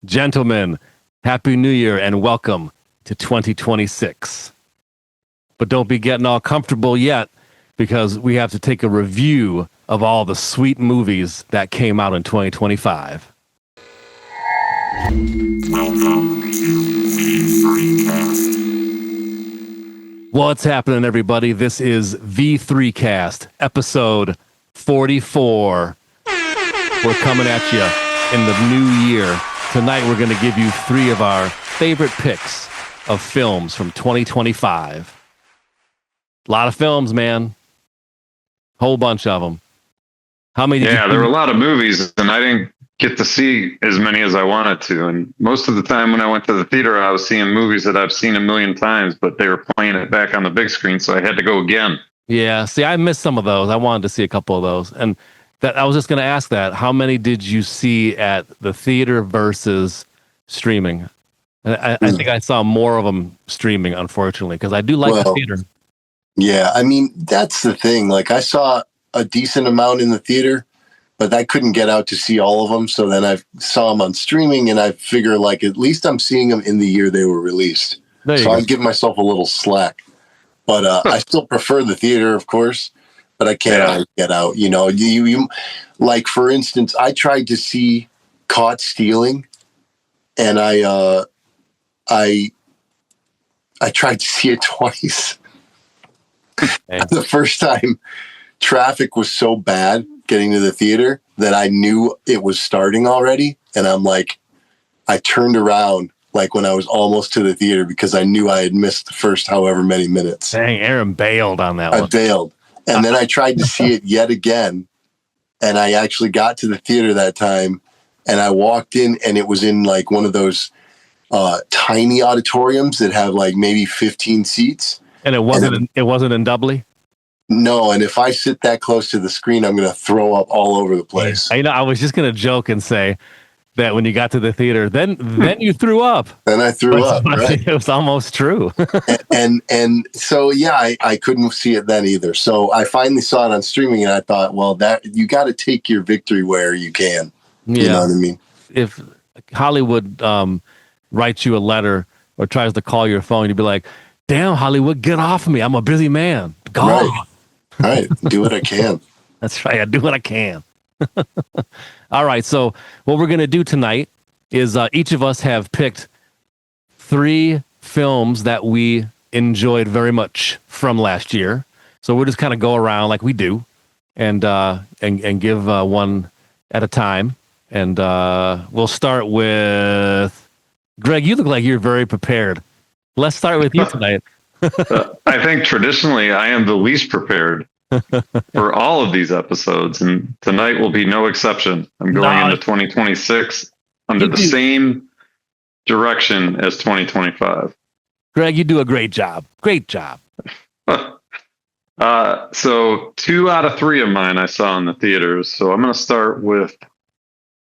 Gentlemen, Happy New Year and welcome to 2026. But don't be getting all comfortable yet, because we have to take a review of all the sweet movies that came out in 2025. What's happening, everybody? This is V3 Cast, episode 44. We're coming at you in the new year. Tonight, we're going to give you three of our favorite picks of films from 2025. A lot of films, man. Whole bunch of them. How many? There were a lot of movies, and I didn't get to see as many as I wanted to. And most of the time when I went to the theater, I was seeing movies that I've seen a million times, but they were playing it back on the big screen, so I had to go again. Yeah, see, I missed some of those. I wanted to see a couple of those. And that I was just going to ask that. How many did you see at the theater versus streaming? I think I saw more of them streaming, unfortunately, because I do like the theater. Yeah, I mean, that's the thing. Like, I saw a decent amount in the theater, but I couldn't get out to see all of them. So then I saw them on streaming, and I figure, like, at least I'm seeing them in the year they were released. So I give myself a little slack. But I still prefer the theater, of course, but I can't always get out. You know, you like, for instance, I tried to see Caught Stealing, and I tried to see it twice. The first time, traffic was so bad getting to the theater that I knew it was starting already. And I'm like, I turned around like when I was almost to the theater because I knew I had missed the first however many minutes. Dang, Aaron bailed on that one. I bailed. And then I tried to see it yet again. And I actually got to the theater that time, and I walked in, and it was in like one of those tiny auditoriums that have like maybe 15 seats. And it wasn't in Dublin? No, and if I sit that close to the screen, I'm going to throw up all over the place. I was just going to joke and say that when you got to the theater, then you threw up. Then I threw up, right? It was almost true. and so, yeah, I couldn't see it then either. So I finally saw it on streaming, and I thought, well, that you got to take your victory where you can. Yeah. You know what I mean? If Hollywood writes you a letter or tries to call your phone, you'd be like, damn, Hollywood, get off me. I'm a busy man. Go. Right. Do what I can. That's right. I do what I can. All right. So what we're going to do tonight is each of us have picked three films that we enjoyed very much from last year. So we'll just kind of go around like we do and give one at a time. And we'll start with Greg. You look like you're very prepared. Let's start with you tonight. I think traditionally I am the least prepared for all of these episodes, and tonight will be no exception. I'm going into 2026 under the same direction as 2025. Greg, you do a great job. Great job. So 2 out of 3 of mine I saw in the theaters. So I'm going to start with,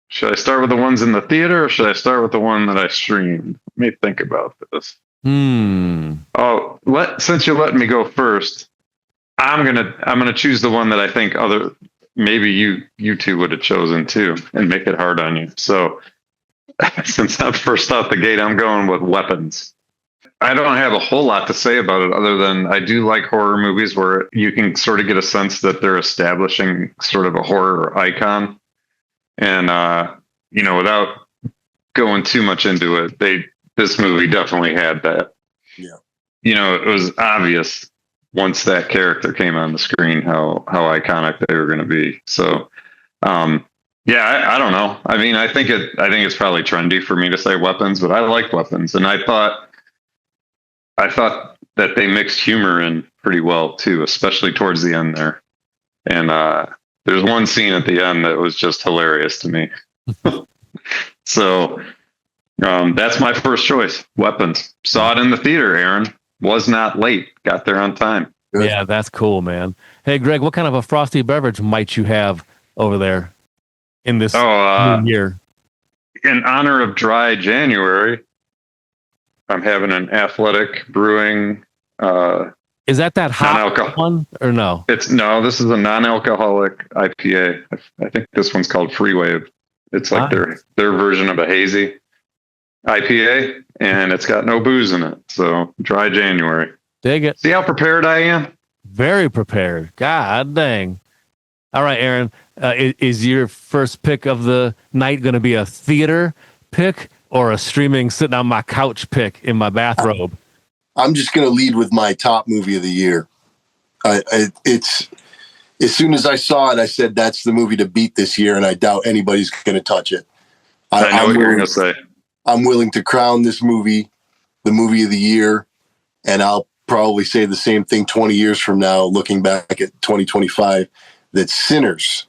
should I start with the ones in the theater, or should I start with the one that I streamed? Let me think about this. Oh, since you're letting me go first, I'm gonna choose the one that I think maybe you two would have chosen too, and make it hard on you. So since I'm first out the gate, I'm going with Weapons. I don't have a whole lot to say about it other than I do like horror movies where you can sort of get a sense that they're establishing sort of a horror icon, and without going too much into it, this movie definitely had that. Yeah. It was obvious once that character came on the screen how iconic they were going to be. So, I don't know. I mean, I think it's probably trendy for me to say Weapons, but I like Weapons, and I thought that they mixed humor in pretty well too, especially towards the end there. And there's one scene at the end that was just hilarious to me. So. That's my first choice. Weapons. Saw it in the theater, Aaron. Was not late. Got there on time. Good. Yeah, that's cool, man. Hey, Greg, what kind of a frosty beverage might you have over there in this new year? In honor of dry January, I'm having an Athletic Brewing. Is that hot one or no? This is a non-alcoholic IPA. I think this one's called Free Wave. It's like their version of a hazy. IPA, and it's got no booze in it. So dry January. Dig it. See how prepared I am? Very prepared. God dang. All right, Aaron, is your first pick of the night going to be a theater pick or a streaming sitting on my couch pick in my bathrobe? I'm just going to lead with my top movie of the year. It's as soon as I saw it, I said that's the movie to beat this year, and I doubt anybody's going to touch it. I know what you're going to say. I'm willing to crown this movie the movie of the year, and I'll probably say the same thing 20 years from now, looking back at 2025, that Sinners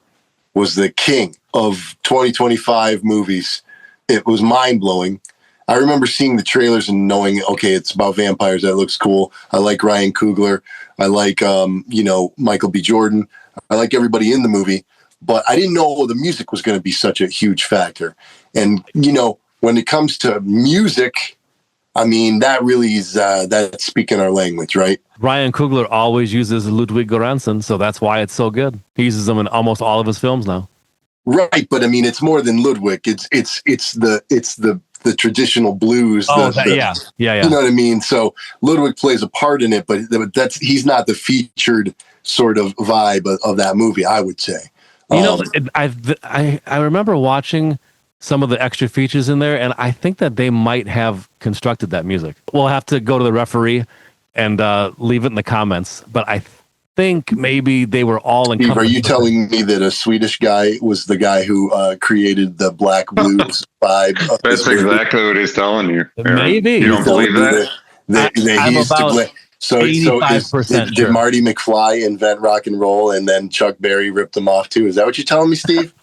was the king of 2025 movies. It was mind-blowing. I remember seeing the trailers and knowing, okay, it's about vampires. That looks cool. I like Ryan Coogler. I like, Michael B. Jordan. I like everybody in the movie. But I didn't know the music was going to be such a huge factor. And, when it comes to music, I mean, that really is, that's speaking our language, right? Ryan Coogler always uses Ludwig Göransson, so that's why it's so good. He uses them in almost all of his films now. Right, but I mean, it's more than Ludwig. It's the traditional blues. Yeah. You know what I mean? So Ludwig plays a part in it, but he's not the featured sort of vibe of that movie, I would say. I remember watching some of the extra features in there, and I think that they might have constructed that music. We'll have to go to the referee and leave it in the comments, but I think maybe they were all in. Steve, are you telling me that a Swedish guy was the guy who created the black blues vibe? That's exactly what he's telling you. Aaron. Maybe. You don't believe that? I'm about So 85% did Marty McFly invent rock and roll and then Chuck Berry ripped them off too? Is that what you're telling me, Steve?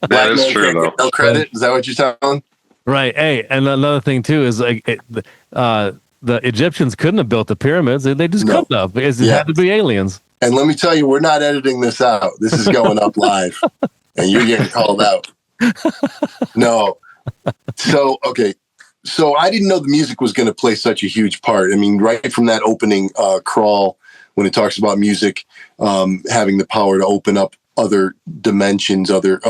That is true, though. No credit? Is that what you're telling? Right. Hey, and another thing too is the Egyptians couldn't have built the pyramids. They just couldn't have because it had to be aliens. And let me tell you, we're not editing this out. This is going up live, and you're getting called out. No. So, okay. So I didn't know the music was going to play such a huge part. I mean, right from that opening crawl, when it talks about music having the power to open up other dimensions, other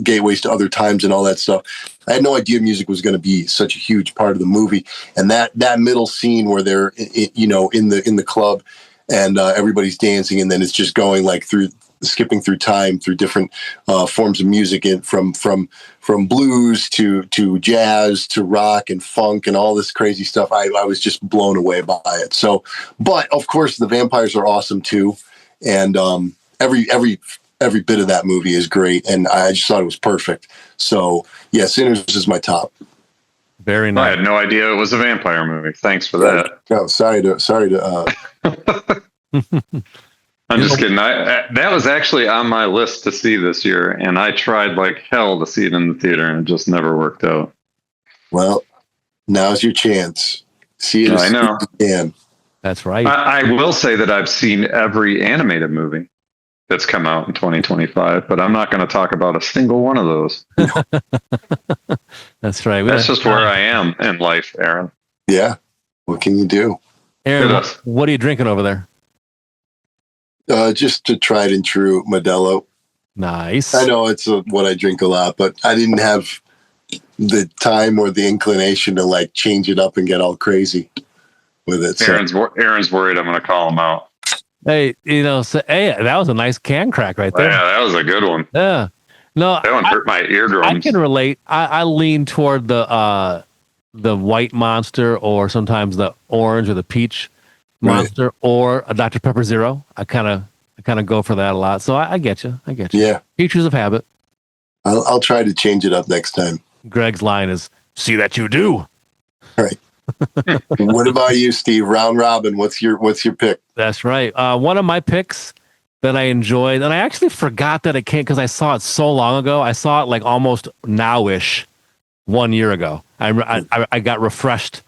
gateways to other times and all that stuff. I had no idea music was going to be such a huge part of the movie. And that middle scene where they're, in the club and everybody's dancing, and then it's just going like skipping through time, through different forms of music, and from blues to jazz to rock and funk and all this crazy stuff. I was just blown away by it. So, but of course the vampires are awesome too. And every bit of that movie is great, and I just thought it was perfect. So, yeah, Sinners is my top. Very nice. I had no idea it was a vampire movie. Thanks for that. No, sorry to. I'm just kidding. That was actually on my list to see this year, and I tried like hell to see it in the theater, and it just never worked out. Well, now's your chance. See it. I know. That's right. I will say that I've seen every animated movie that's come out in 2025, but I'm not going to talk about a single one of those. That's right. That's just where I am in life, Aaron. Yeah. What can you do? Aaron, what are you drinking over there? Just a tried and true Modelo. Nice. I know it's what I drink a lot, but I didn't have the time or the inclination to like change it up and get all crazy with it. Aaron's worried I'm going to call him out. Hey, that was a nice can crack right there. Yeah, that was a good one. Yeah. No, that one hurt my eardrums. I can relate. I lean toward the white Monster, or sometimes the orange or the peach Monster, or a Dr. Pepper Zero. I kind of go for that a lot. So I get you. Yeah. Features of habit. I'll try to change it up next time. Greg's line is, "See that you do." All right. What about you, Steve? Round robin. What's your pick? That's right. One of my picks that I enjoyed, and I actually forgot that it came because I saw it so long ago. I saw it like almost now-ish 1 year ago. I got refreshed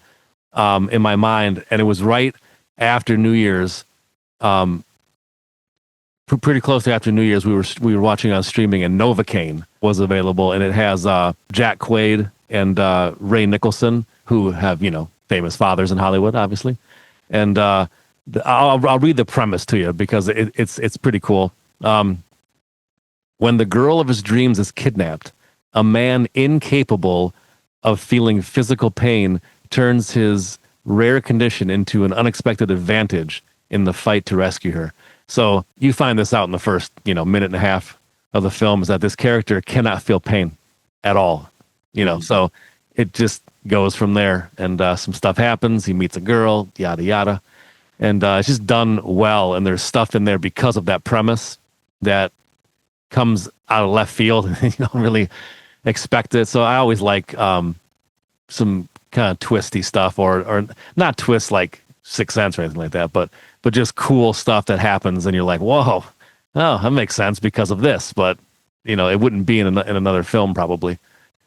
in my mind, and it was right after New Year's. Pretty closely after New Year's, we were watching on streaming, and Novocaine was available, and it has Jack Quaid and Ray Nicholson, who have famous fathers in Hollywood, obviously. And I'll read the premise to you because it's pretty cool. When the girl of his dreams is kidnapped, a man incapable of feeling physical pain turns his rare condition into an unexpected advantage in the fight to rescue her. So you find this out in the first, minute and a half of the film, is that this character cannot feel pain at all. So it just goes from there, and some stuff happens. He meets a girl, yada yada, and it's just done well. And there's stuff in there because of that premise that comes out of left field, and you don't really expect it. So I always like some kind of twisty stuff, or not twists like Sixth Sense or anything like that, but just cool stuff that happens, and you're like, whoa, oh, that makes sense because of this. But it wouldn't be in another film probably.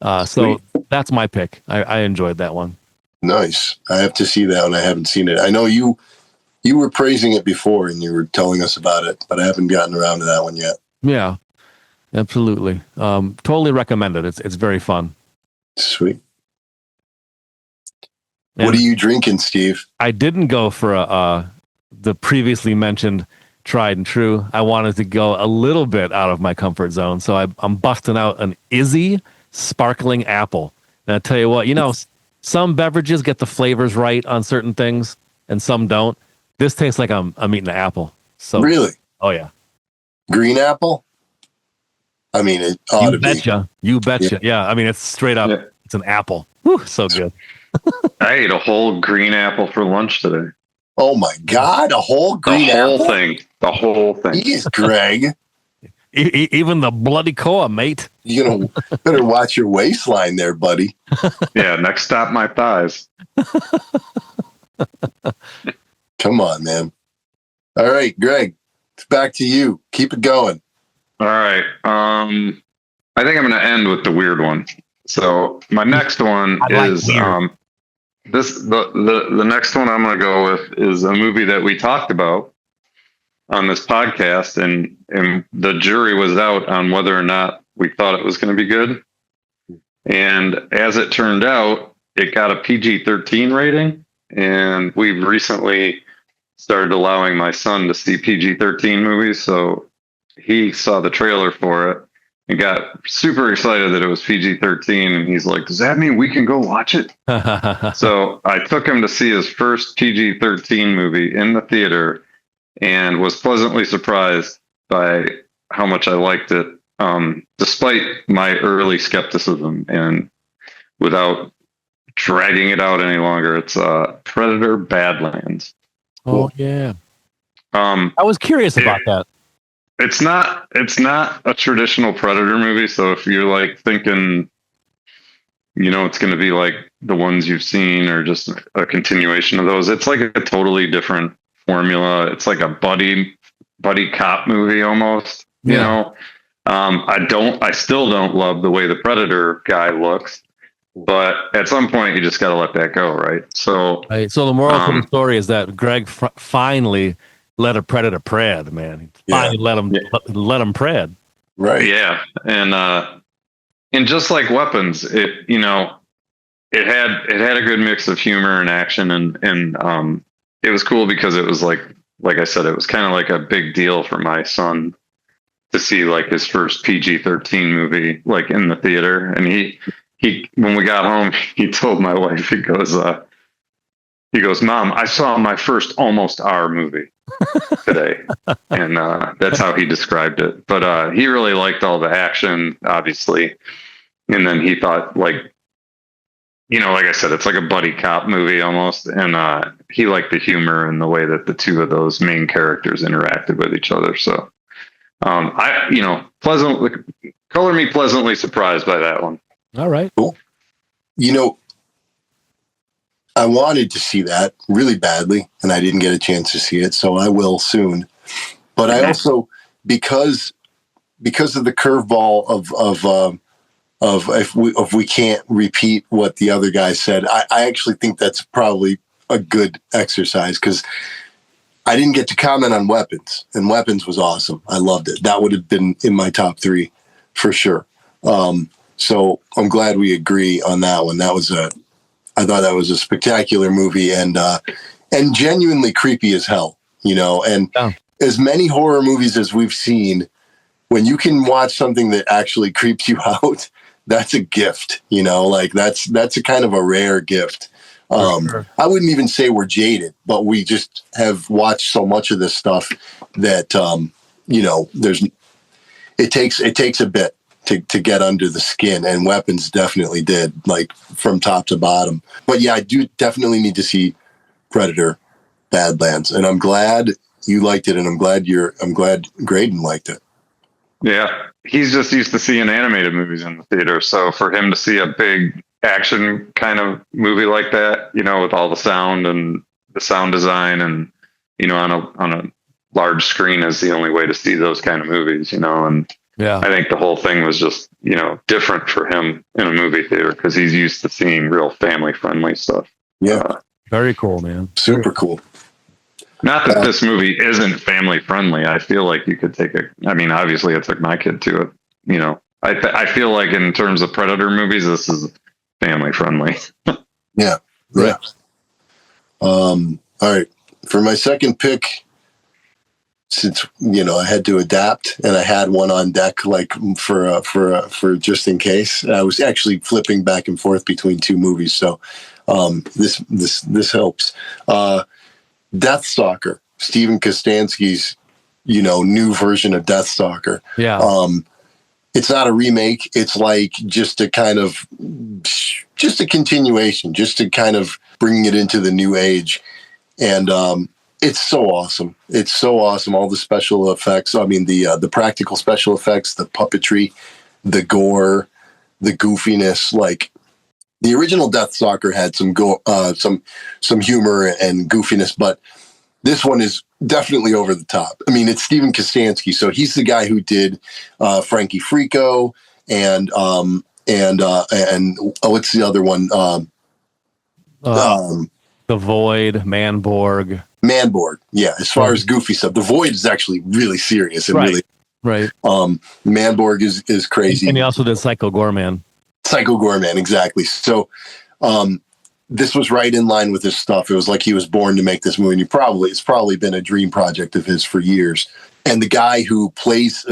So that's my pick. I enjoyed that one. Nice. I have to see that one. I haven't seen it. I know you were praising it before, and you were telling us about it, but I haven't gotten around to that one yet. Yeah, absolutely. Totally recommend it. It's very fun. Sweet. And what are you drinking, Steve? I didn't go for the previously mentioned tried and true. I wanted to go a little bit out of my comfort zone, so I'm busting out an Izzy sparkling apple. And I tell you what, some beverages get the flavors right on certain things, and some don't. This tastes like I'm eating an apple. So really? Oh yeah. Green apple? I mean, it ought to be. You betcha. Yeah. I mean, it's straight up. Yeah. It's an apple. Whew, so good. I ate a whole green apple for lunch today. Oh my God. A whole green apple? The whole thing. Jeez, Greg. Even the bloody koa, mate. You better watch your waistline there, buddy. Yeah. Next stop, my thighs. Come on, man. All right, Greg, it's back to you. Keep it going. All right. I think I'm going to end with the weird one. So my next one is the next one I'm going to go with is a movie that we talked about on this podcast, and the jury was out on whether or not we thought it was going to be good. And as it turned out, it got a PG-13 rating, and we've recently started allowing my son to see PG-13 movies. So he saw the trailer for it and got super excited that it was PG-13. And he's like, does that mean we can go watch it? So I took him to see his first PG-13 movie in the theater and was pleasantly surprised by how much I liked it, despite my early skepticism. And without dragging it out any longer, it's Predator Badlands. Oh yeah. I was curious about that. It's not a traditional Predator movie. So if you're like thinking, it's going to be like the ones you've seen or just a continuation of those, it's like a totally different formula. It's like a buddy cop movie almost. Yeah. I still don't love the way the Predator guy looks. But at some point, you just got to let that go, right? So the moral of the story is that Greg finally let a predator pred, man. Finally let him pred. Right. Yeah, and just like Weapons, it had a good mix of humor and action, and it was cool because it was like I said, it was kind of like a big deal for my son to see like his first PG-13 movie like in the theater, and he when we got home, he told my wife, he goes, Mom, I saw my first almost R movie today. And that's how he described it. But he really liked all the action, obviously. And then he thought like I said, it's like a buddy cop movie almost. And he liked the humor and the way that the two of those main characters interacted with each other. So color me pleasantly surprised by that one. All right. Cool. I wanted to see that really badly, and I didn't get a chance to see it, so I will soon. But I also, because of the curveball of if we can't repeat what the other guy said, I actually think that's probably a good exercise, because I didn't get to comment on Weapons, and Weapons was awesome. I loved it. That would have been in my top 3 for sure. So I'm glad we agree on that one. I thought that was a spectacular movie and genuinely creepy as hell, and as many horror movies as we've seen, when you can watch something that actually creeps you out, that's a gift, like that's a kind of a rare gift. Sure. I wouldn't even say we're jaded, but we just have watched so much of this stuff that, it takes a bit to get under the skin, and Weapons definitely did, like from top to bottom. But yeah, I do definitely need to see Predator Badlands, and I'm glad you liked it, and I'm glad Graydon liked it. Yeah, he's just used to seeing animated movies in the theater, so for him to see a big action kind of movie like that, with all the sound and the sound design, and on a large screen is the only way to see those kind of movies, and Yeah. I think the whole thing was just, different for him in a movie theater because he's used to seeing real family friendly stuff. Yeah. Very cool, man. Super cool. Not that this movie isn't family friendly. I feel like you could obviously I took my kid to it. I feel like in terms of Predator movies, this is family friendly. Yeah. Right. All right. For my second pick, since I had to adapt and I had one on deck, like for just in case, I was actually flipping back and forth between two movies. So this helps. Deathstalker, Steven Kostanski's, new version of Deathstalker. Yeah. It's not a remake. It's like just a continuation, just to kind of bring it into the new age. And it's so awesome. It's so awesome. All the special effects. I mean, the practical special effects, the puppetry, the gore, the goofiness. Like the original Deathstalker had some humor and goofiness, but this one is definitely over the top. I mean, it's Steven Kostanski, so he's the guy who did Frankie Frico and what's the other one? The Void, Manborg. Manborg, yeah. As far as goofy stuff, The Void is actually really serious and really right. Manborg is crazy, and he also did Psycho Gorman. Psycho Gorman, exactly. So, this was right in line with his stuff. It was like he was born to make this movie. And it's probably been a dream project of his for years. And the guy who plays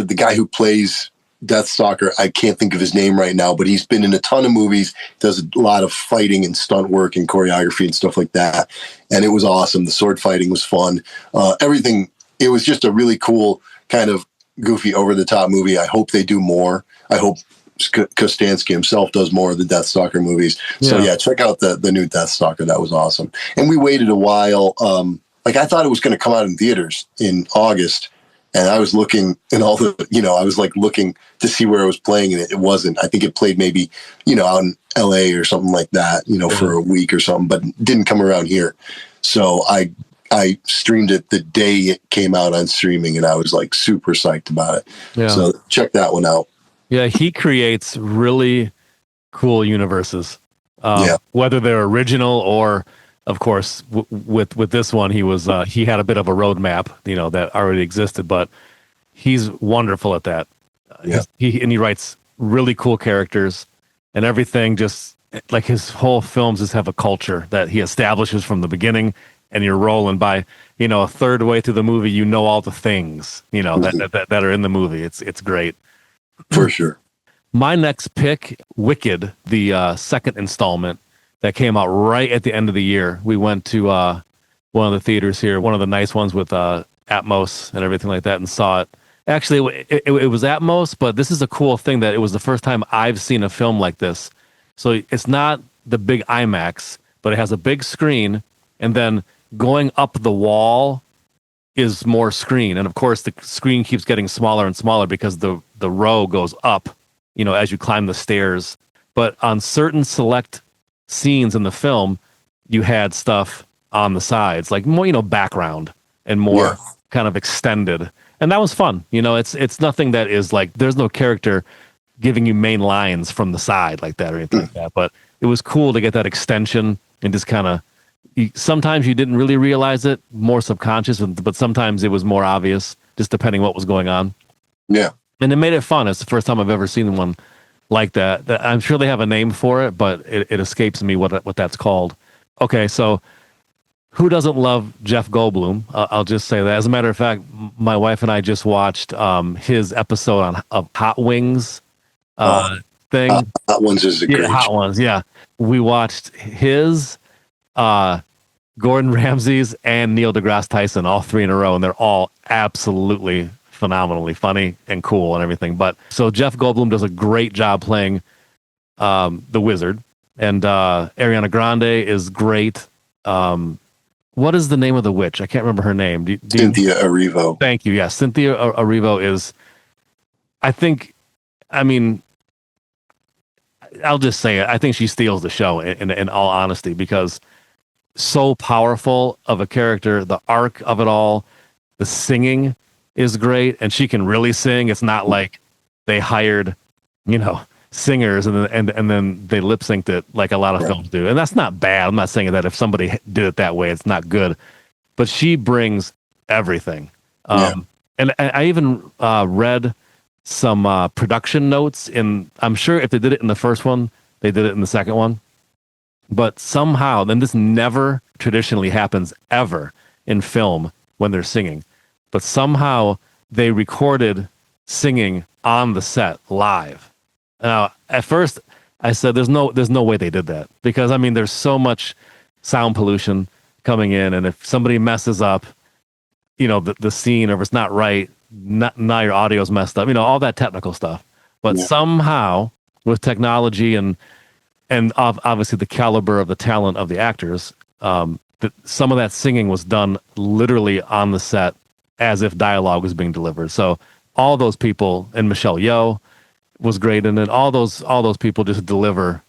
Deathstalker, I can't think of his name right now, but he's been in a ton of movies, does a lot of fighting and stunt work and choreography and stuff like that. And it was awesome. The sword fighting was fun. Everything. It was just a really cool kind of goofy over the top movie. I hope they do more. I hope Kostanski himself does more of the Deathstalker movies. So yeah, check out the new Deathstalker. That was awesome. And we waited a while. I thought it was going to come out in theaters in August, and I was looking in all the, I was like looking to see where it was playing, and it wasn't. I think it played maybe, out in LA or something like that, for a week or something, but didn't come around here. So I streamed it the day it came out on streaming, and I was like super psyched about it. Yeah. So check that one out. Yeah, he creates really cool universes. Whether they're original or, of course, with this one, he had a bit of a roadmap, that already existed. But he's wonderful at that. He writes really cool characters, and everything. Just like his whole films just have a culture that he establishes from the beginning, and you're rolling by. A third way through the movie, all the things that are in the movie. It's great. For sure. My next pick, Wicked, the second installment that came out right at the end of the year. We went to one of the theaters here, one of the nice ones with Atmos and everything like that, and saw it. Actually, it was Atmos, but this is a cool thing that it was the first time I've seen a film like this. So it's not the big IMAX, but it has a big screen, and then going up the wall is more screen. And of course, the screen keeps getting smaller and smaller because the row goes up, as you climb the stairs. But on certain select scenes in the film, you had stuff on the sides, like more, background and more kind of extended. And that was fun. It's nothing that is like, there's no character giving you main lines from the side like that or anything like that. But it was cool to get that extension and just kind of, sometimes you didn't really realize it, more subconscious, but sometimes it was more obvious, just depending what was going on. Yeah. And it made it fun. It's the first time I've ever seen one like that. I'm sure they have a name for it, but it escapes me what that's called. Okay, so who doesn't love Jeff Goldblum? I'll just say that. As a matter of fact, my wife and I just watched his episode of Hot Wings thing. Hot Ones is a great Hot show. Ones. Yeah, we watched his, Gordon Ramsay's, and Neil deGrasse Tyson, all three in a row, and they're all absolutely phenomenally funny and cool and everything. But so Jeff Goldblum does a great job playing the Wizard, and Ariana Grande is great. What is the name of the witch? I can't remember her name. Cynthia Erivo. Thank you. Yes, Cynthia Erivo is. I mean, I'll just say it. I think she steals the show in all honesty, because so powerful of a character, the arc of it all, the singing is great, and she can really sing. It's not like they hired, singers and then they lip synced it like a lot of films do, and that's not bad. I'm not saying that if somebody did it that way, it's not good, but she brings everything. And I even read some production notes I'm sure if they did it in the first one, they did it in the second one. But somehow, then this never traditionally happens ever in film when they're singing. But somehow they recorded singing on the set live. Now, at first, I said, "There's no way they did that," because I mean, there's so much sound pollution coming in, and if somebody messes up, the scene, or if it's not right, now your audio's messed up. All that technical stuff. But somehow, with technology and obviously the caliber of the talent of the actors, some of that singing was done literally on the set as if dialogue was being delivered. So all those people, and Michelle Yeoh was great, and then all those people just deliver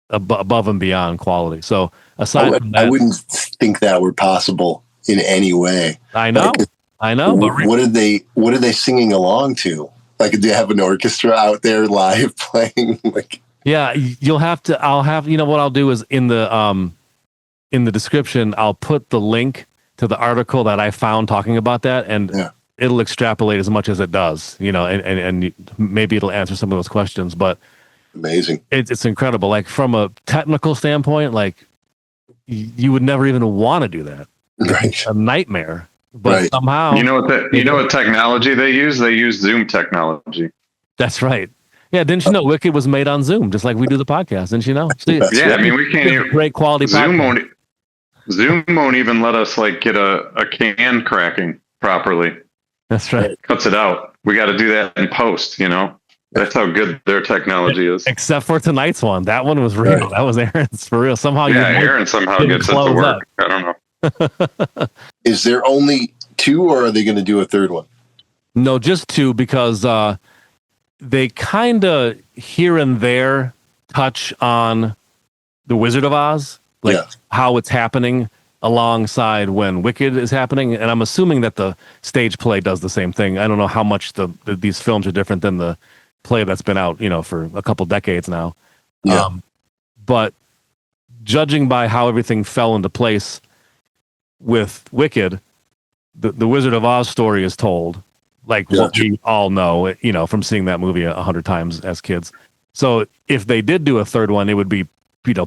above and beyond quality. So aside from that, I wouldn't think that were possible in any way. I know. But what are they singing along to? Like, do you have an orchestra out there live playing? Yeah, I'll have, what I'll do is in the description, I'll put the link to the article that I found talking about that, and it'll extrapolate as much as it does, and maybe it'll answer some of those questions. But amazing, it's incredible. Like, from a technical standpoint, like, you would never even want to do that. Right. It's a nightmare. But somehow, what technology they use? They use Zoom technology. That's right. Yeah, didn't you know Wicked was made on Zoom, just like we do the podcast? Didn't you know? I mean, we can't even great quality. Zoom won't even let us get a can cracking properly. That's right. Cuts it out. We got to do that in post. That's how good their technology is. Except for tonight's one, that one was real. That was Aaron's for real. Somehow, Aaron somehow gets it to work. I don't know. Is there only 2, or are they going to do a third one? No, just 2, because they kind of here and there touch on the Wizard of Oz, how it's happening alongside when Wicked is happening. And I'm assuming that the stage play does the same thing. I don't know how much these films are different than the play that's been out, for a couple decades now. Yeah. But judging by how everything fell into place with Wicked, the Wizard of Oz story is told, like what we all know, from seeing that movie 100 times as kids. So if they did do a third one, it would be,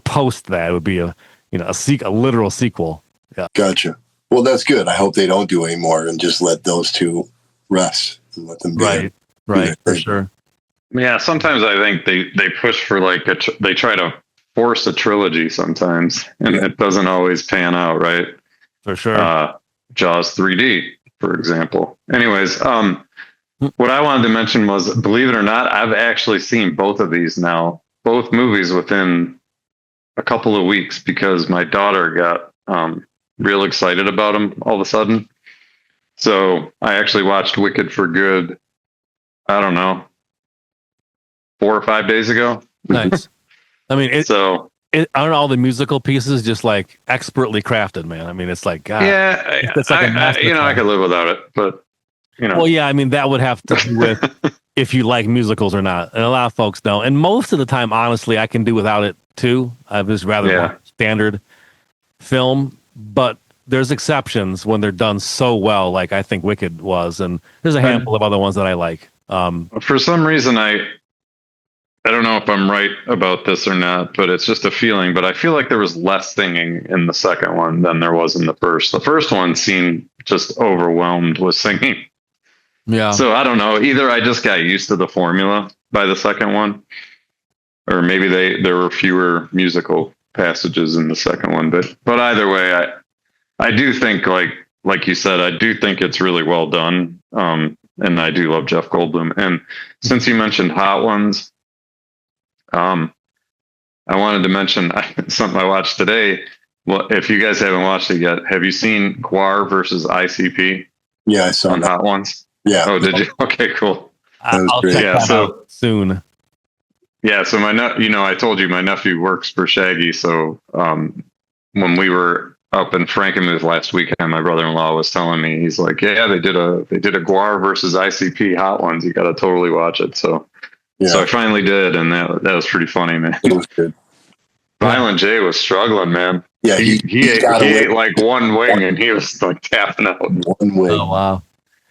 post that, it would be a literal sequel. Yeah. Gotcha. Well, that's good. I hope they don't do any more and just let those 2 rest and let them be. Right, for sure. Yeah, sometimes I think they push for they try to force a trilogy sometimes, and it doesn't always pan out, right? For sure. Jaws 3D, for example. Anyways, what I wanted to mention was, believe it or not, I've actually seen both of these now, both movies within a couple of weeks, because my daughter got real excited about them all of a sudden. So I actually watched Wicked for good, I don't know, 4 or 5 days ago. Nice. I mean, aren't all the musical pieces just like expertly crafted, man? I mean, it's like, God, it's like I could live without it, but Well, yeah, I mean, that would have to do with if you like musicals or not, and a lot of folks don't. And most of the time, honestly, I can do without it too. I just rather watch standard film, but there's exceptions when they're done so well, like I think Wicked was, and there's a handful of other ones that I like. For some reason, I don't know if I'm right about this or not, but it's just a feeling. But I feel like there was less singing in the second one than there was in the first. The first one seemed just overwhelmed with singing. Yeah. So I don't know. Either I just got used to the formula by the second one, or maybe there were fewer musical passages in the second one. But either way, I do think like you said, I do think it's really well done. And I do love Jeff Goldblum. And since you mentioned Hot Ones, I wanted to mention something I watched today. Well, if you guys haven't watched it yet, have you seen GWAR versus ICP? Yeah, I saw on that. Hot Ones. Yeah. Oh, did you? Okay, cool. I'll great. check Yeah, that out soon. Yeah, so I told you my nephew works for Shaggy. So when we were up in Frankenmuth last weekend, my brother-in-law was telling me, he's like, yeah, they did a GWAR versus ICP Hot Ones. You got to totally watch it. So I finally did, and that was pretty funny, man. It was good. Violent J was struggling, man. Yeah, he ate like one wing, and he was like tapping out. One wing. Oh wow!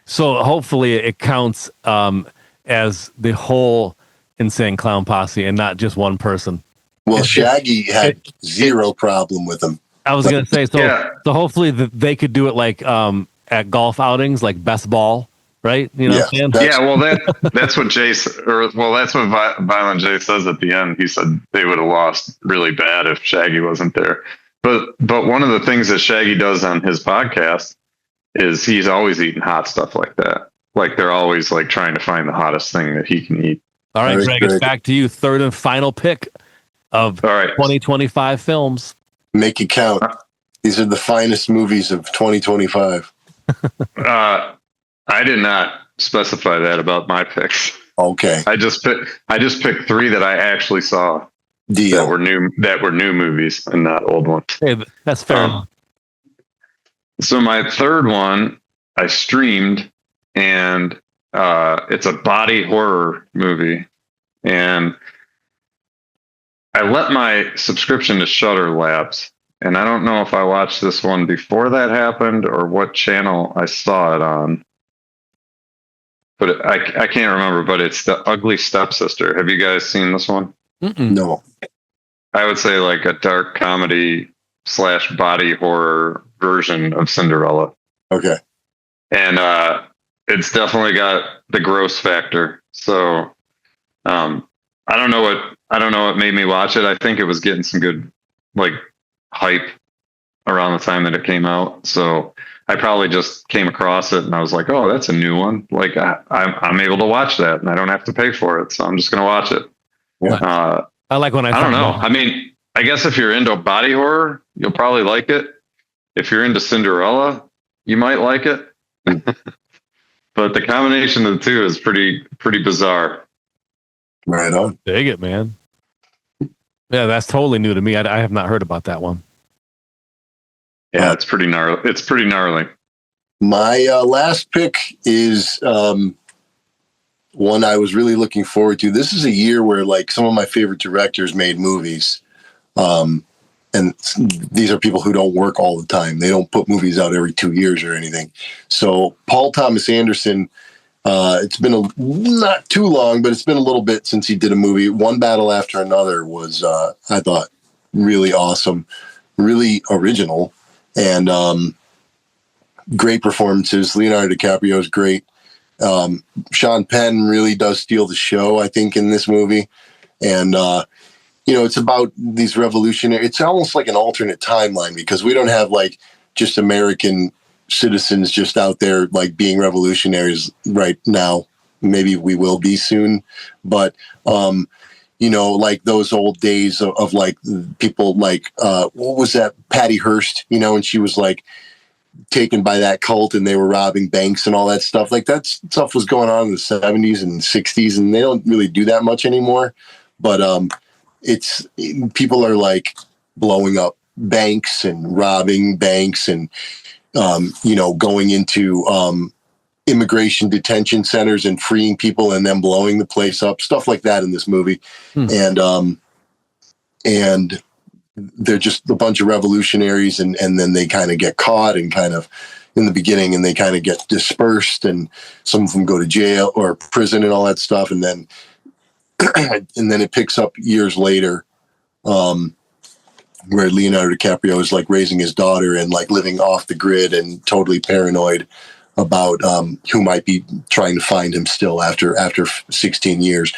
So hopefully it counts as the whole Insane Clown Posse and not just one person. Well, Shaggy had zero problem with him. I was gonna say so hopefully they could do it like at golf outings, like best ball, right? You know what I'm saying? Yeah, well that's what that's what Violent J says at the end. He said they would have lost really bad if Shaggy wasn't there. But one of the things that Shaggy does on his podcast is he's always eating hot stuff like that. Like they're always like trying to find the hottest thing that he can eat. All right, Greg, it's back to you. Third and final pick of 2025 films. Make it count. These are the finest movies of 2025. I did not specify that about my picks. Okay. I just picked three that I actually saw. Deal. That were new movies and not old ones. Hey, that's fair enough. So my third one I streamed, and it's a body horror movie, and I let my subscription to Shudder lapse, and I don't know if I watched this one before that happened or what channel I saw it on. But I can't remember, but it's The Ugly Stepsister. Have you guys seen this one? No. I would say like a dark comedy / body horror version of Cinderella. Okay. And it's definitely got the gross factor. So I don't know what made me watch it. I think it was getting some good like hype around the time that it came out. So I probably just came across it and I was like, oh, that's a new one. Like I'm able to watch that and I don't have to pay for it. So I'm just going to watch it. Yeah. I like when I don't know. I mean, I guess if you're into body horror, you'll probably like it. If you're into Cinderella, you might like it. But the combination of the two is pretty bizarre. Right on. Dig it, man. Yeah, that's totally new to me. I have not heard about that one. Yeah, it's pretty gnarly. It's pretty gnarly. My last pick is one I was really looking forward to. This is a year where like some of my favorite directors made movies. And these are people who don't work all the time. They don't put movies out every 2 years or anything. So Paul Thomas Anderson, it's been not too long, but it's been a little bit since he did a movie. One Battle After Another was, I thought, really awesome, really original, and great performances. Leonardo DiCaprio is great. Sean Penn really does steal the show, I think, in this movie. And, it's about these revolutionary, it's almost like an alternate timeline because we don't have like just American citizens just out there like being revolutionaries right now. Maybe we will be soon, but, like those old days of like people like, what was that? Patty Hearst, and she was like taken by that cult and they were robbing banks and all that stuff. Like that stuff was going on in the 70s and 60s and they don't really do that much anymore. But, it's people are like blowing up banks and robbing banks and, going into immigration detention centers and freeing people and then blowing the place up, stuff like that in this movie. And they're just a bunch of revolutionaries and then they kind of get caught and kind of in the beginning and they kind of get dispersed and some of them go to jail or prison and all that stuff. And then it picks up years later, where Leonardo DiCaprio is like raising his daughter and like living off the grid and totally paranoid about who might be trying to find him still after 16 years.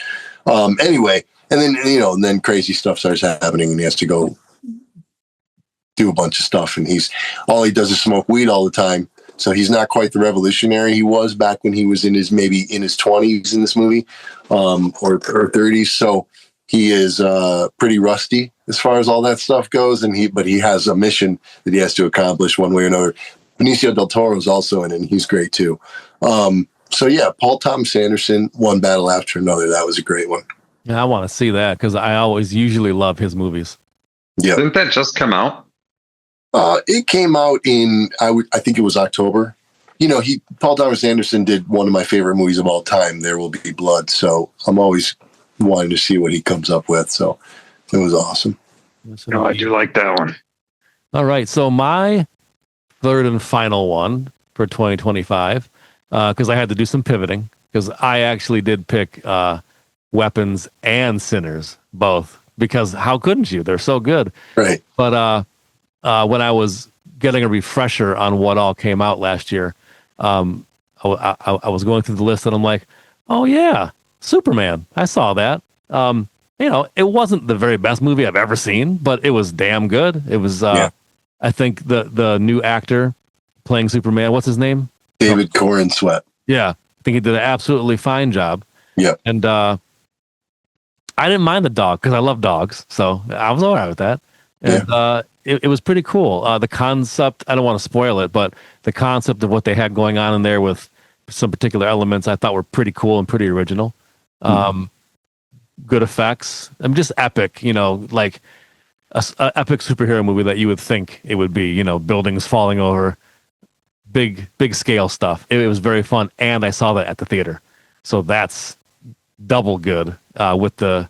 Anyway, And then, and then crazy stuff starts happening and he has to go do a bunch of stuff. And all he does is smoke weed all the time. So he's not quite the revolutionary he was back when he was maybe in his 20s in this movie, or 30s. So he is pretty rusty as far as all that stuff goes. But he has a mission that he has to accomplish one way or another. Benicio del Toro is also in it, and he's great too. So yeah, Paul Thomas Anderson, one battle after another. That was a great one. Yeah, I want to see that because I usually love his movies. Yeah. Didn't that just come out? It came out in I think it was October. Paul Thomas Anderson did one of my favorite movies of all time, There Will Be Blood. So I'm always wanting to see what he comes up with. So it was awesome. I do like that one. All right, so my third and final one for 2025, because I had to do some pivoting, because I actually did pick Weapons and Sinners both, because how couldn't you? They're so good. Right. But when I was getting a refresher on what all came out last year, I was going through the list and I'm like, oh yeah, Superman. I saw that. It wasn't the very best movie I've ever seen, but it was damn good. It was, I think the new actor playing Superman, what's his name? David Corn Sweat. Yeah. I think he did an absolutely fine job. Yeah. And I didn't mind the dog because I love dogs. So I was all right with that. And it was pretty cool. The concept, I don't want to spoil it, but the concept of what they had going on in there with some particular elements I thought were pretty cool and pretty original. Good effects. Just epic, like a epic superhero movie that you would think it would be, buildings falling over, big scale stuff. It was very fun. And I saw that at the theater. So that's double good with the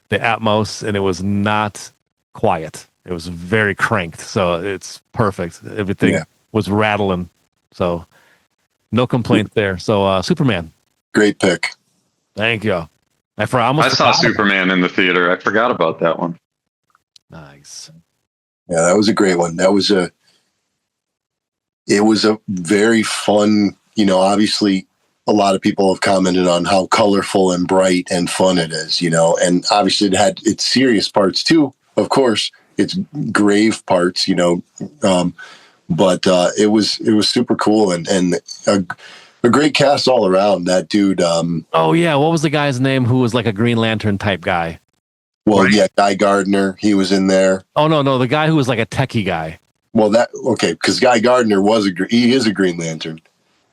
Atmos, and it was not quiet. It was very cranked, so it's perfect. Everything was rattling, so no complaint there. So Superman, great pick. Thank you. I saw Superman in the theater. I forgot about that one. Nice. Yeah, that was a great one. It was a very fun. Obviously, a lot of people have commented on how colorful and bright and fun it is. And obviously it had its serious parts too. Of course. It's grave parts, but it was super cool and a great cast all around. That dude. Oh yeah, what was the guy's name who was like a Green Lantern type guy? Well, right. Yeah, Guy Gardner. He was in there. Oh no, the guy who was like a techie guy. Well, because Guy Gardner he is a Green Lantern,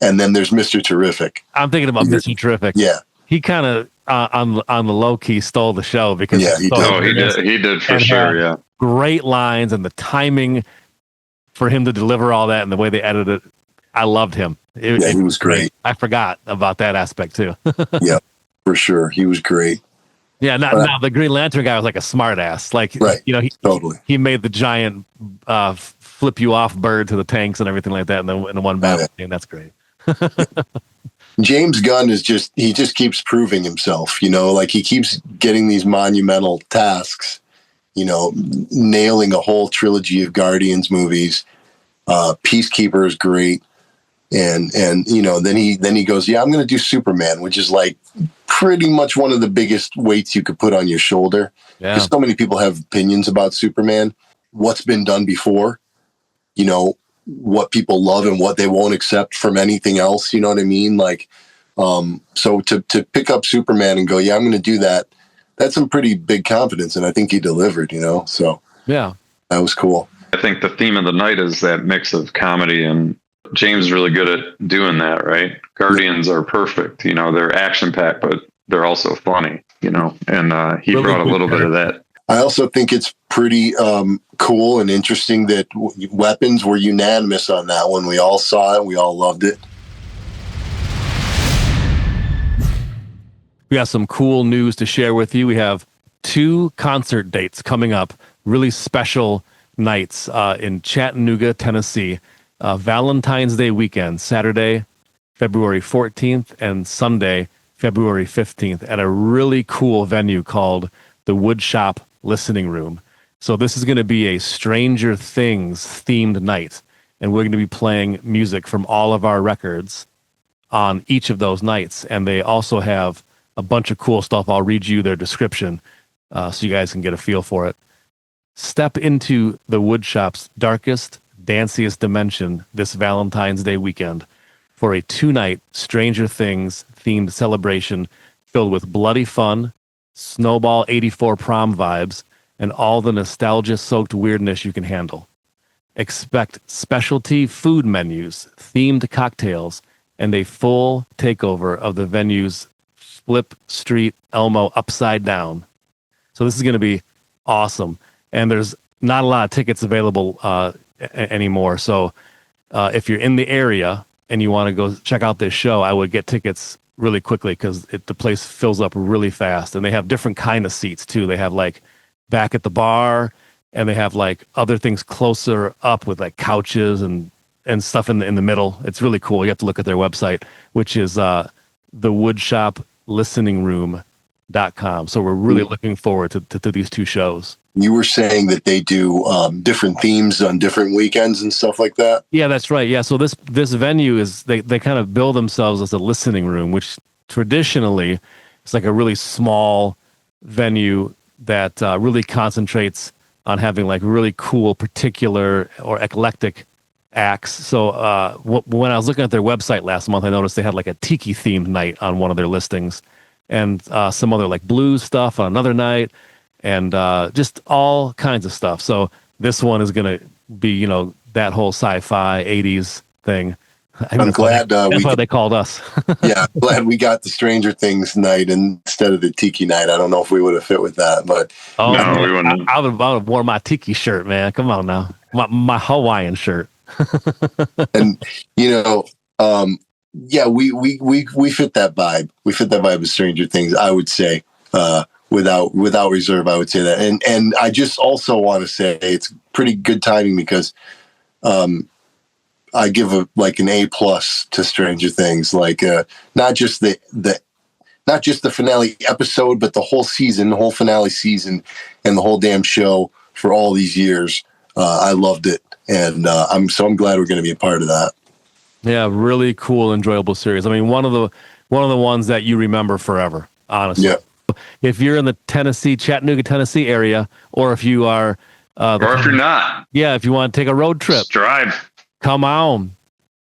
and then there's Mr. Terrific. I'm thinking about Mr. Terrific. Yeah, he kind of on the low key stole the show because he did. He did for sure. Yeah. Great lines and the timing for him to deliver all that and the way they edited it. I loved him. He was great. I forgot about that aspect too. Yeah, for sure. He was great. Yeah. Now the Green Lantern guy was like a smart ass. Like, right. He made the giant flip you off bird to the tanks and everything like that in the one battle scene. That's great. James Gunn he just keeps proving himself, like he keeps getting these monumental tasks. Nailing a whole trilogy of Guardians movies. Peacekeeper is great. And then he goes, yeah, I'm going to do Superman, which is like pretty much one of the biggest weights you could put on your shoulder. Because so many people have opinions about Superman, what's been done before, what people love and what they won't accept from anything else. You know what I mean? Like, so to pick up Superman and go, yeah, I'm going to do that. That's some pretty big confidence, and I think he delivered, so yeah, that was cool. I think the theme of the night is that mix of comedy, and James is really good at doing that, right? Guardians are perfect, they're action-packed, but they're also funny, and he brought a little bit of that. I also think it's pretty cool and interesting that Weapons were unanimous on that one. We all saw it, we all loved it. We got some cool news to share with you. We have 2 concert dates coming up, really special nights in Chattanooga, Tennessee. Valentine's Day weekend, Saturday, February 14th, and Sunday, February 15th, at a really cool venue called the Woodshop Listening Room. So this is going to be a Stranger Things themed night, and we're going to be playing music from all of our records on each of those nights. And they also have a bunch of cool stuff. I'll read you their description. so you guys can get a feel for it. Step into the woodshop's darkest, danciest dimension this Valentine's Day weekend for a 2-night Stranger Things themed celebration filled with bloody fun, Snowball 84 prom vibes, and all the nostalgia-soaked weirdness you can handle. Expect specialty food menus, themed cocktails, and a full takeover of the venue's Flip Street Elmo upside down. So this is going to be awesome. And there's not a lot of tickets available anymore. So if you're in the area and you want to go check out this show, I would get tickets really quickly because the place fills up really fast. And they have different kind of seats too. They have like back at the bar, and they have like other things closer up with like couches and stuff in the middle. It's really cool. You have to look at their website, which is thewoodshopListeningRoom.com. So we're really looking forward to these two shows. You were saying that they do different themes on different weekends and stuff like that? Yeah, that's right. Yeah, so this venue is, they kind of bill themselves as a listening room, which traditionally is like a really small venue that really concentrates on having like really cool, particular or eclectic acts. So when I was looking at their website last month, I noticed they had like a tiki themed night on one of their listings, and some other like blues stuff on another night, and just all kinds of stuff. So this one is going to be, that whole sci-fi 80s thing. I'm glad that's why they called us. Yeah, glad we got the Stranger Things night instead of the Tiki night. I don't know if we would have fit with that, but no, we wouldn't. I would have worn my Tiki shirt, man. Come on now, my Hawaiian shirt. And yeah, we fit that vibe. We fit that vibe of Stranger Things, I would say, without reserve. I would say that, and I just also want to say it's pretty good timing because I give an A+ to Stranger Things, like not just the finale episode, but the whole season, the whole finale season, and the whole damn show for all these years. I loved it, and I'm glad we're going to be a part of that. Yeah, really cool, enjoyable series. I mean, one of the ones that you remember forever, honestly. Yeah. If you're in the Chattanooga, Tennessee area, or if you are, or if you're not, yeah, if you want to take a road trip, just drive. Come on.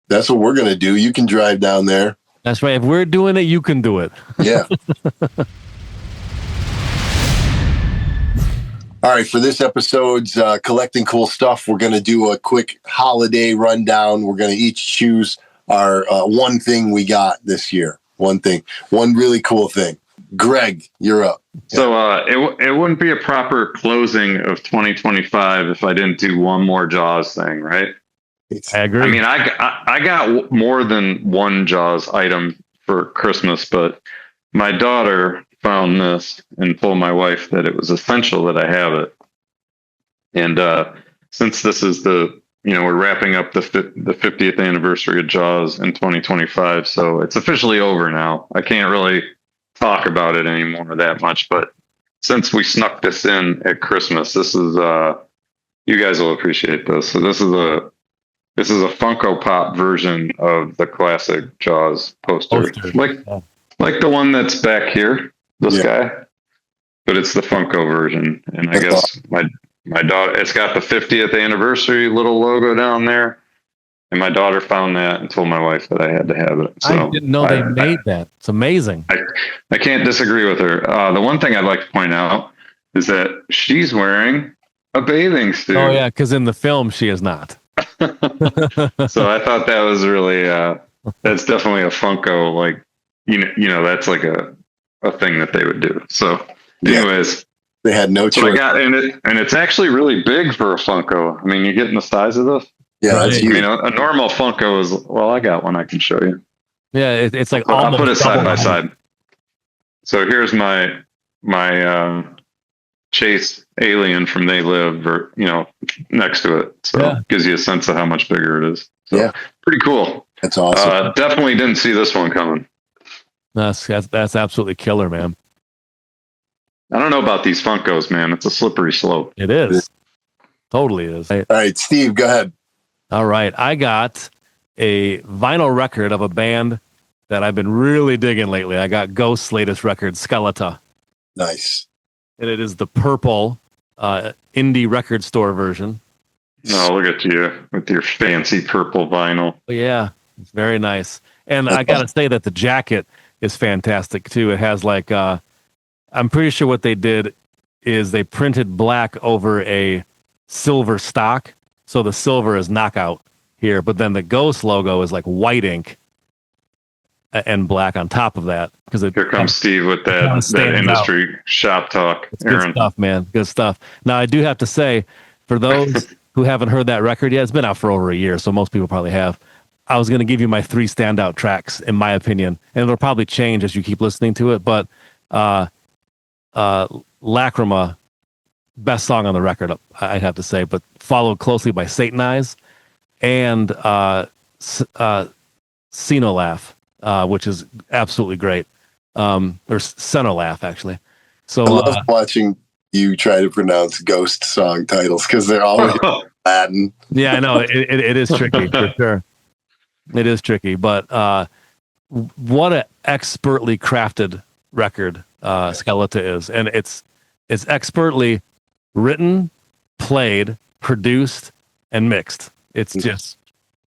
That's what we're going to do. You can drive down there. That's right. If we're doing it, you can do it. Yeah. All right. For this episode's Collecting Cool Stuff, we're going to do a quick holiday rundown. We're going to each choose our one thing we got this year. One thing. One really cool thing. Greg, you're up. So it wouldn't be a proper closing of 2025 if I didn't do one more Jaws thing, right? I agree. I mean, I got more than one Jaws item for Christmas, but my daughter found this and told my wife that it was essential that I have it. And since this is we're wrapping up the 50th anniversary of Jaws in 2025, so it's officially over now. I can't really talk about it anymore that much, but since we snuck this in at Christmas, this is you guys will appreciate this. So this is a Funko Pop version of the classic Jaws poster. Like the one that's back here, this guy, but it's the Funko version. And I guess my daughter, it's got the 50th anniversary little logo down there. And my daughter found that and told my wife that I had to have it. So I didn't know they made that. It's amazing. I can't disagree with her. The one thing I'd like to point out is that she's wearing a bathing suit. Oh yeah, because in the film she is not. So I thought that was really that's definitely a Funko, like that's like a thing that they would do. So anyways, they had no choice. So I got in it, and it's actually really big for a Funko. I mean, you're getting the size of this. Yeah, right. that's huge. A normal Funko is, well, I got one I can show you. Yeah, it's like I'll put it side by side. So here's my Chase alien from They Live, or next to it. So it gives you a sense of how much bigger it is. So pretty cool. That's awesome. Definitely didn't see this one coming. That's absolutely killer, man. I don't know about these Funkos, man. It's a slippery slope. It is. Totally is. All right, Steve, go ahead. All right. I got a vinyl record of a band that I've been really digging lately. I got Ghost's latest record, Skeletor. Nice. and it is the purple indie record store version. Oh, look at you with your fancy purple vinyl. But yeah, it's very nice. And I gotta say that the jacket is fantastic too. It has like I'm pretty sure what they did is they printed black over a silver stock, so the silver is knockout here, but then the Ghost logo is like white ink and black on top of that. Because Here comes Steve with that industry shop talk. It's good stuff, man. Good stuff. Now I do have to say, for those who haven't heard that record yet, it's been out for over a year, so most people probably have. I was going to give you my 3 standout tracks, in my opinion, and it'll probably change as you keep listening to it. But Lacrima, best song on the record, I'd have to say, but followed closely by Satanize and Laugh, which is absolutely great. Or Laugh, actually. So I love watching you try to pronounce Ghost song titles because they're always Latin. Yeah, I know. It is tricky, for sure. It is tricky, but what an expertly crafted record Skeleton is. And it's expertly written, played, produced, and mixed. It's just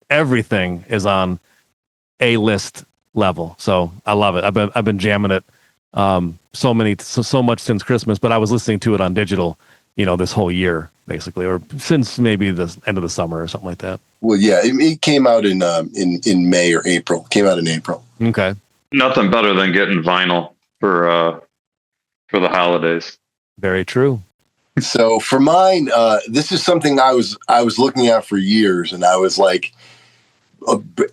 everything is on A-list level. So I love it. I've been jamming it so much since Christmas, but I was listening to it on digital, this whole year basically, or since maybe the end of the summer or something like that. Well, yeah, it came out in May or April. Came out in April. Okay. Nothing better than getting vinyl for the holidays. Very true. So for mine, this is something I was looking at for years, and I was like,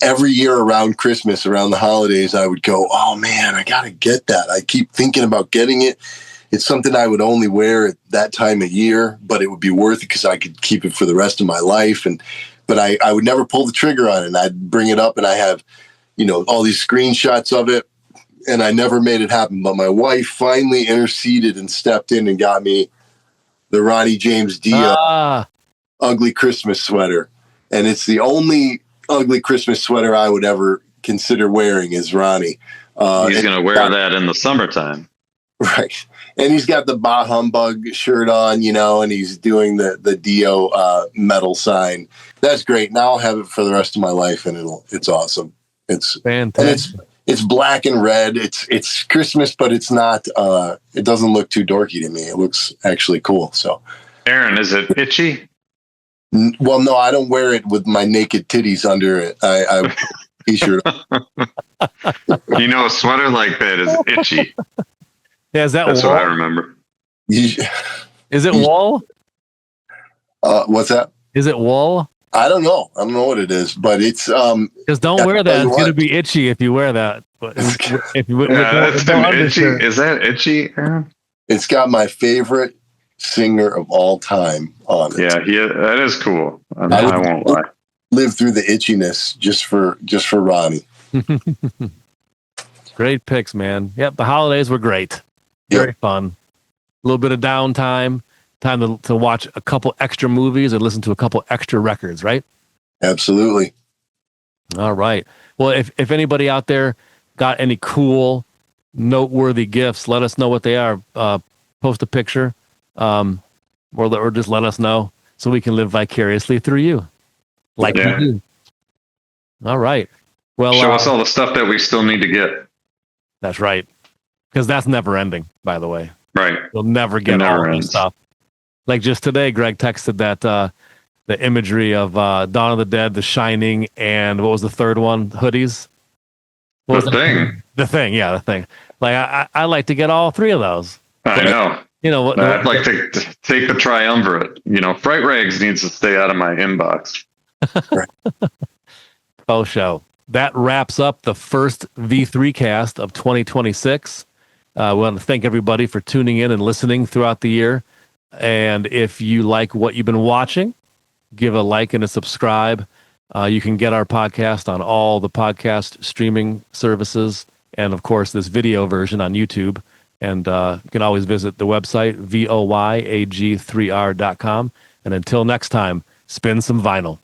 every year around Christmas, around the holidays, I would go, oh man, I gotta get that. I keep thinking about getting it. It's something I would only wear at that time of year, but it would be worth it because I could keep it for the rest of my life. But I would never pull the trigger on it. And I'd bring it up, and I have, all these screenshots of it, and I never made it happen. But my wife finally interceded and stepped in and got me the Ronnie James Dio ugly Christmas sweater. And it's the only ugly Christmas sweater I would ever consider wearing is Ronnie. He's going to wear that in the summertime. Right. And he's got the Bah Humbug shirt on, and he's doing the Dio metal sign. That's great. Now I'll have it for the rest of my life, and it's awesome. It's fantastic. And it's black and red. It's Christmas, but it's not. It doesn't look too dorky to me. It looks actually cool. So, Aaron, is it itchy? Well, no, I don't wear it with my naked titties under it. I t-shirt. A sweater like that is itchy. Yeah, that's wool? What I remember. Is it wool? What's that? Is it wool? I don't know. I don't know what it is, but it's because don't wear that. It's going to be itchy if you wear that. But if you itchy. Is that itchy, Aaron? It's got my favorite singer of all time on it. Yeah, that is cool. I won't lie. Live through the itchiness just for Ronnie. Great picks, man. Yep, the holidays were great. Very fun. A little bit of downtime. Time to watch a couple extra movies and listen to a couple extra records, right? Absolutely. All right. Well, if anybody out there got any cool, noteworthy gifts, let us know what they are. Post a picture, or just let us know so we can live vicariously through you, we do. All right. Well, show us all the stuff that we still need to get. That's right, because that's never ending. By the way, right? You'll never get all this stuff. Like just today, Greg texted that the imagery of Dawn of the Dead, The Shining, and what was the third one? Hoodies. The Thing. The Thing, yeah, The Thing. Like I like to get all 3 of those. I know. I'd like to take the triumvirate. Fright Rags needs to stay out of my inbox. Faux show. That wraps up the first V3 cast of 2026. We want to thank everybody for tuning in and listening throughout the year. And if you like what you've been watching, give a like and a subscribe. You can get our podcast on all the podcast streaming services, and of course this video version on YouTube. And you can always visit the website voyag3r.com. And until next time, spin some vinyl.